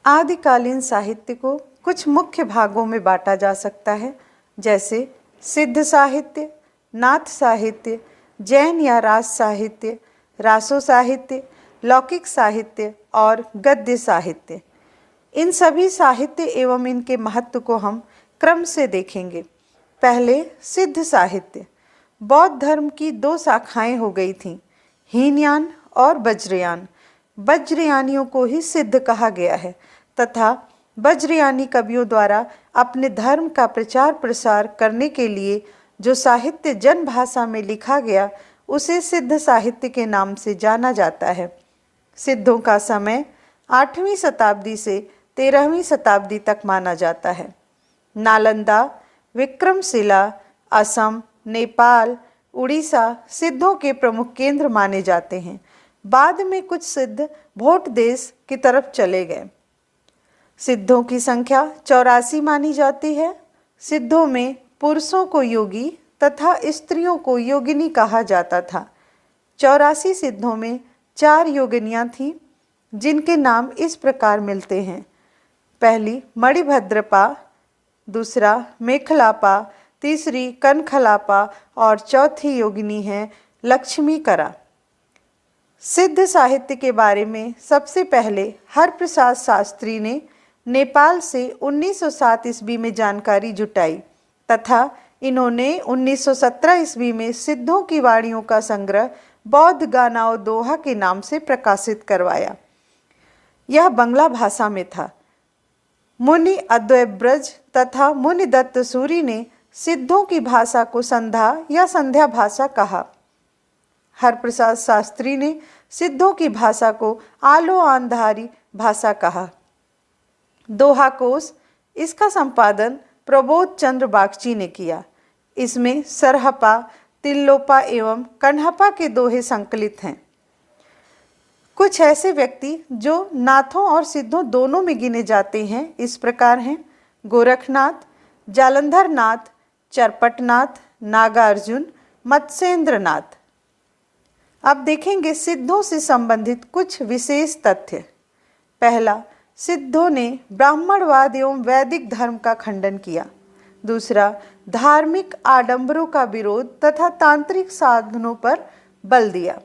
आदिकालीन साहित्य को कुछ मुख्य भागों में बांटा जा सकता है, जैसे सिद्ध साहित्य, नाथ साहित्य, जैन या रास साहित्य, रासो साहित्य, लौकिक साहित्य और गद्य साहित्य। इन सभी साहित्य एवं इनके महत्व को हम क्रम से देखेंगे। पहले सिद्ध साहित्य। बौद्ध धर्म की दो शाखाएं हो गई थीं, हीनयान और वज्रयान। वज्रयानियों को ही सिद्ध कहा गया है तथा वज्रयानी कवियों द्वारा अपने धर्म का प्रचार प्रसार करने के लिए जो साहित्य जन भाषा में लिखा गया उसे सिद्ध साहित्य के नाम से जाना जाता है। सिद्धों का समय 8वीं शताब्दी से 13वीं शताब्दी तक माना जाता है। नालंदा, विक्रमशिला, असम, नेपाल, उड़ीसा सिद्धों के प्रमुख केंद्र माने जाते हैं। बाद में कुछ सिद्ध भोट देश की तरफ चले गए। सिद्धों की संख्या 84 मानी जाती है। सिद्धों में पुरुषों को योगी तथा स्त्रियों को योगिनी कहा जाता था। 84 सिद्धों में 4 योगिनियाँ थीं, जिनके नाम इस प्रकार मिलते हैं। पहली मणिभद्रपा, दूसरा मेखलापा, तीसरी कनखलापा और चौथी योगिनी है लक्ष्मीकरा। सिद्ध साहित्य के बारे में सबसे पहले हरप्रसाद शास्त्री ने नेपाल से 1907 ईस्वी में जानकारी जुटाई तथा इन्होंने 1917 ईस्वी में सिद्धों की वाणियों का संग्रह बौद्ध गानाओ दोहा के नाम से प्रकाशित करवाया। यह बंगला भाषा में था। मुनि अद्वैतब्रज तथा मुनि दत्त सूरि ने सिद्धों की भाषा को संध्या या संध्या भाषा कहा। हरप्रसाद शास्त्री ने सिद्धों की भाषा को आलो आंधारी भाषा कहा। दोहा कोश, इसका संपादन प्रबोध चंद्र बागची ने किया। इसमें सरहपा, तिल्लोपा एवं कन्हपा के दोहे संकलित हैं। कुछ ऐसे व्यक्ति जो नाथों और सिद्धों दोनों में गिने जाते हैं इस प्रकार हैं: गोरखनाथ, जालंधर नाथ, चरपटनाथ, नागार्जुन, मत्स्येंद्रनाथ। अब देखेंगे सिद्धों से संबंधित कुछ विशेष तथ्य। पहला, सिद्धों ने ब्राह्मणवाद एवं वैदिक धर्म का खंडन किया। दूसरा, धार्मिक आडंबरों का विरोध तथा तांत्रिक साधनों पर बल दिया।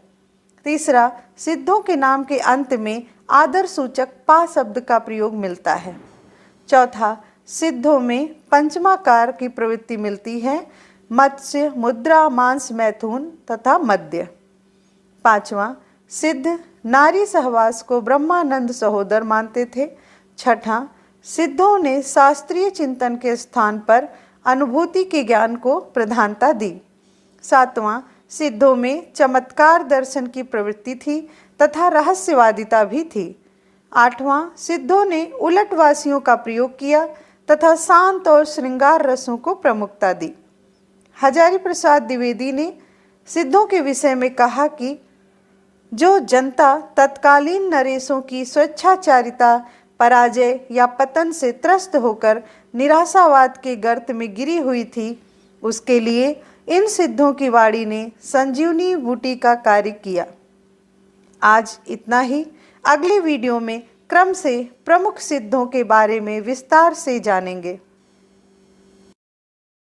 तीसरा, सिद्धों के नाम के अंत में आदर सूचक पा शब्द का प्रयोग मिलता है। चौथा, सिद्धों में पंचमाकार की प्रवृत्ति मिलती है: मत्स्य, मुद्रा, मांस, मैथुन तथा मद्य। पांचवा, सिद्ध नारी सहवास को ब्रह्मानंद सहोदर मानते थे। छठा, सिद्धों ने शास्त्रीय चिंतन के स्थान पर अनुभूति के ज्ञान को प्रधानता दी। सातवां, सिद्धों में चमत्कार दर्शन की प्रवृत्ति थी तथा रहस्यवादिता भी थी। आठवां, सिद्धों ने उलटवासियों का प्रयोग किया तथा शांत और श्रृंगार रसों को प्रमुखता दी। हजारी प्रसाद द्विवेदी ने सिद्धों के विषय में कहा कि जो जनता तत्कालीन नरेशों की स्वेच्छाचारिता, पराजय या पतन से त्रस्त होकर निराशावाद के गर्त में गिरी हुई थी, उसके लिए इन सिद्धों की वाणी ने संजीवनी बूटी का कार्य किया। आज इतना ही। अगले वीडियो में क्रम से प्रमुख सिद्धों के बारे में विस्तार से जानेंगे।